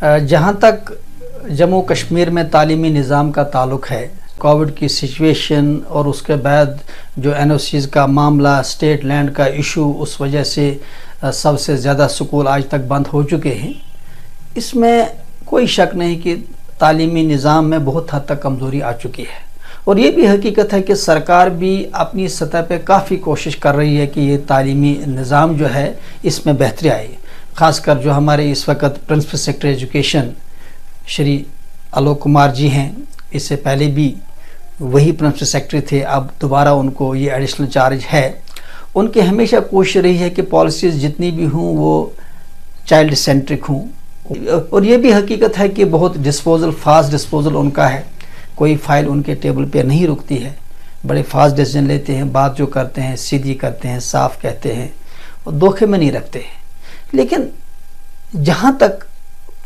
जहाँ तक जम्मू कश्मीर में तालीमी निज़ाम का ताल्लुक़ है, कोविड की सिचुएशन और उसके बाद जो NOCs का मामला, स्टेट लैंड का इशू, उस वजह से सबसे ज़्यादा स्कूल आज तक बंद हो चुके हैं। इसमें कोई शक नहीं कि तालीमी निज़ाम में बहुत हद तक कमज़ोरी आ चुकी है, और ये भी हकीकत है कि सरकार भी अपनी सतह पे काफ़ी कोशिश कर रही है कि ये तालीमी निज़ाम जो है इसमें बेहतरी आए। ख़ासकर जो हमारे इस वक्त principal secretary education Shri Alok Kumar ji हैं, इससे पहले भी वही प्रिंसिपल सेक्रेटरी थे, अब दोबारा उनको ये एडिशनल चार्ज है। उनकी हमेशा कोशिश रही है कि पॉलिसीज़ जितनी भी हों वो चाइल्ड सेंट्रिक हों, और ये भी हकीकत है कि बहुत फास्ट डिस्पोजल उनका है। कोई फाइल उनके टेबल पे नहीं रुकती है, बड़े फास्ट डिसीजन लेते हैं, बात जो करते हैं सीधी करते हैं, साफ कहते हैं और धोखे में नहीं रखते हैं। लेकिन जहाँ तक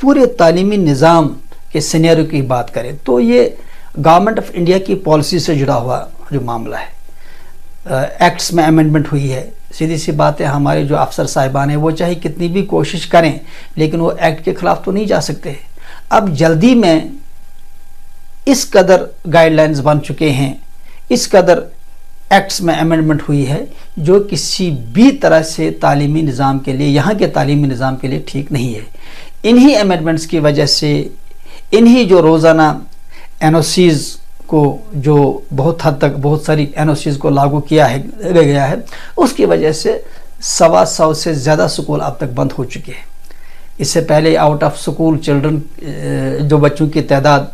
पूरे तालीमी निज़ाम के सिनेरियो की बात करें तो ये गवर्नमेंट ऑफ इंडिया की पॉलिसी से जुड़ा हुआ जो मामला है। एक्ट्स में अमेंडमेंट हुई है, सीधी सी बात है, हमारे जो अफसर साहिबान हैं वो चाहे कितनी भी कोशिश करें लेकिन वो एक्ट के ख़िलाफ़ तो नहीं जा सकते। अब जल्दी में इस कदर गाइडलाइंस बन चुके हैं, इस कदर एक्ट्स में अमेंडमेंट हुई है जो किसी भी तरह से तालीमी निज़ाम के लिए, यहाँ के तालीमी निज़ाम के लिए ठीक नहीं है। इन्हीं अमेंडमेंट्स की वजह से, इन्हीं जो रोज़ाना NOCs को, जो बहुत हद तक बहुत सारी NOCs को लागू किया गया है, उसकी वजह से 125 से ज़्यादा स्कूल अब तक बंद हो चुके हैं। इससे पहले आउट ऑफ स्कूल चिल्ड्रन जो बच्चों की तादाद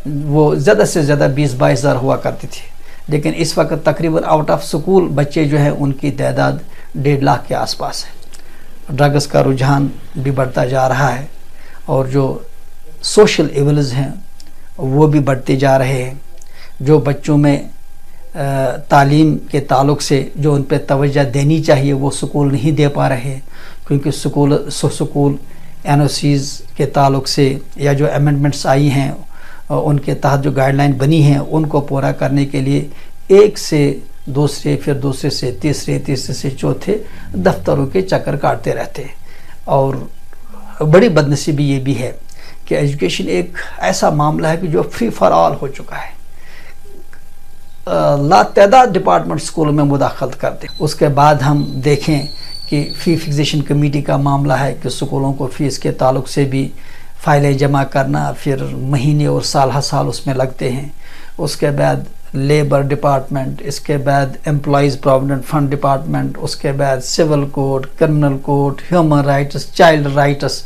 वो ज़्यादा से ज़्यादा 20-22 हज़ार हुआ करती थी, लेकिन इस वक्त तकरीबन आउट ऑफ स्कूल बच्चे जो हैं उनकी तादाद 1.5 लाख के आसपास है। ड्रग्स का रुझान भी बढ़ता जा रहा है और जो सोशल इवल्स हैं वो भी बढ़ते जा रहे हैं। जो बच्चों में तालीम के ताल्लुक़ से जो उन पर तवज्जो देनी चाहिए वो स्कूल नहीं दे पा रहे, क्योंकि स्कूल NOCs के ताल्लुक़ से या जो अमेंडमेंट्स आई हैं उनके तहत जो गाइडलाइन बनी हैं उनको पूरा करने के लिए एक से दूसरे, फिर दूसरे से तीसरे, तीसरे से चौथे दफ्तरों के चक्कर काटते रहते हैं। और बड़ी बदनसीबी ये भी है कि एजुकेशन एक ऐसा मामला है कि जो फ्री फॉर ऑल हो चुका है। लातादाद डिपार्टमेंट स्कूलों में मुदाखलत करते हैं। उसके बाद हम देखें कि फ़ी फिक्सेशन कमेटी का मामला है कि स्कूलों को फ़ीस के ताल्लुक़ से भी फ़ाइलें जमा करना, फिर महीने और साल हर साल उसमें लगते हैं। उसके बाद लेबर डिपार्टमेंट, इसके बाद एम्प्लॉयज़ प्रोविडेंट फंड डिपार्टमेंट, उसके बाद civil code, criminal code, human rights, child rights,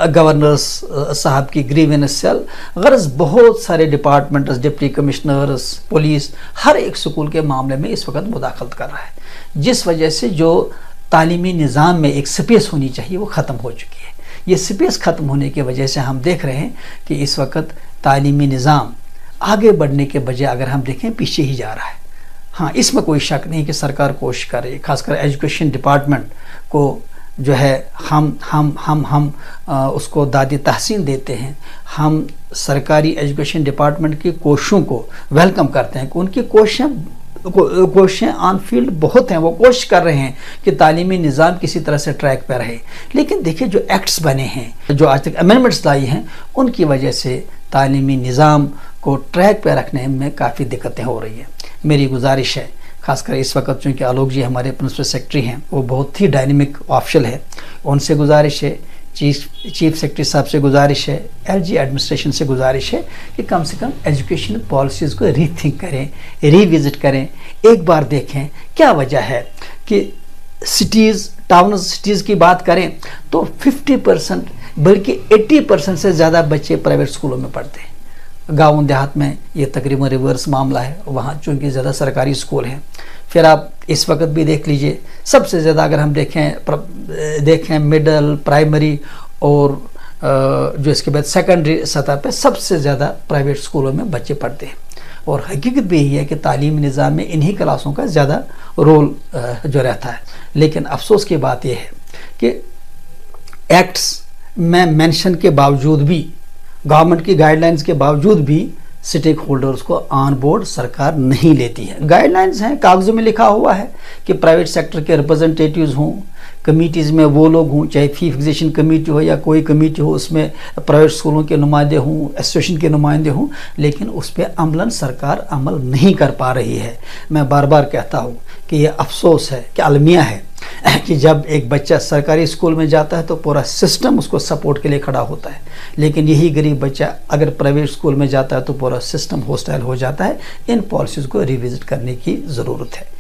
governors साहब की ग्रीवेंस सेल, गरज बहुत सारे डिपार्टमेंट्स, डिप्टी कमिश्नर्स, पुलिस, हर एक स्कूल के मामले में इस वक्त मुदाखलत कर रहा है, जिस वजह से जो तालीमी निज़ाम में एक स्पेस होनी चाहिए वो ख़त्म हो चुकी है। ये स्पेस ख़त्म होने की वजह से हम देख रहे हैं कि इस वक्त तालीमी निज़ाम आगे बढ़ने के बजाय अगर हम देखें पीछे ही जा रहा है। हाँ, इसमें कोई शक नहीं कि सरकार कोशिश कर रही है, खासकर एजुकेशन डिपार्टमेंट को जो है हम उसको दादी तहसीन देते हैं। हम सरकारी एजुकेशन डिपार्टमेंट की कोशिशों को वेलकम करते हैं कि उनकी कोशिशें ऑन फील्ड बहुत हैं, वो कोशिश कर रहे हैं कि तालीमी निज़ाम किसी तरह से ट्रैक पर रहे। लेकिन देखिए जो एक्ट्स बने हैं, जो आज तक अमेंडमेंट्स लाई हैं, उनकी वजह से तालीमी निज़ाम को ट्रैक पर रखने में काफ़ी दिक्कतें हो रही हैं। मेरी गुजारिश है, खासकर इस वक्त चूँकि आलोक जी हमारे प्रिंसिपल सेक्रेटरी हैं, वो बहुत ही डायनेमिक ऑफिशियल है, उनसे गुजारिश है, चीफ सेक्रेटरी साहब से गुजारिश है, LG एडमिनिस्ट्रेशन से गुजारिश है कि कम से कम एजुकेशन पॉलिसीज़ को रीथिंक करें, रिविज़िट करें, एक बार देखें क्या वजह है कि सिटीज़, टाउन सिटीज़ की बात करें तो 50% बल्कि 80% से ज़्यादा बच्चे प्राइवेट स्कूलों में पढ़ते हैं। गाँव देहात में ये तकरीबन रिवर्स मामला है, वहाँ चूँकि ज़्यादा सरकारी स्कूल हैं। फिर आप इस वक्त भी देख लीजिए, सबसे ज़्यादा अगर हम देखें मिडल, प्राइमरी और जो इसके बाद सेकेंडरी सतह पे सबसे ज़्यादा प्राइवेट स्कूलों में बच्चे पढ़ते हैं। और हकीकत भी यही है कि तालीमी निज़ाम में इन्हीं क्लासों का ज़्यादा रोल जो रहता है। लेकिन अफसोस की बात यह है कि एक्ट्स में मेंशन के बावजूद भी, गवर्नमेंट की गाइडलाइंस के बावजूद भी स्टेक होल्डर्स को ऑन बोर्ड सरकार नहीं लेती है। गाइडलाइंस हैं, कागज़ों में लिखा हुआ है कि प्राइवेट सेक्टर के रिप्रेजेंटेटिव्स हों, کمیٹیز میں وہ لوگ ہوں، چاہے فی فکسیشن کمیٹی ہو یا کوئی کمیٹی ہو، اس میں پرائیویٹ اسکولوں کے نمائندے ہوں، ایسوسیشن کے نمائندے ہوں، لیکن اس پہ عملاً سرکار عمل نہیں کر پا رہی ہے۔ میں بار بار کہتا ہوں کہ یہ افسوس ہے کہ المیہ ہے کہ جب ایک بچہ سرکاری اسکول میں جاتا ہے تو پورا سسٹم اس کو سپورٹ کے لیے کھڑا ہوتا ہے، لیکن یہی غریب بچہ اگر پرائیویٹ اسکول میں جاتا ہے تو پورا سسٹم ہوسٹائل ہو جاتا ہے۔ ان پالیسیز کو ریوزٹ کرنے کی ضرورت ہے۔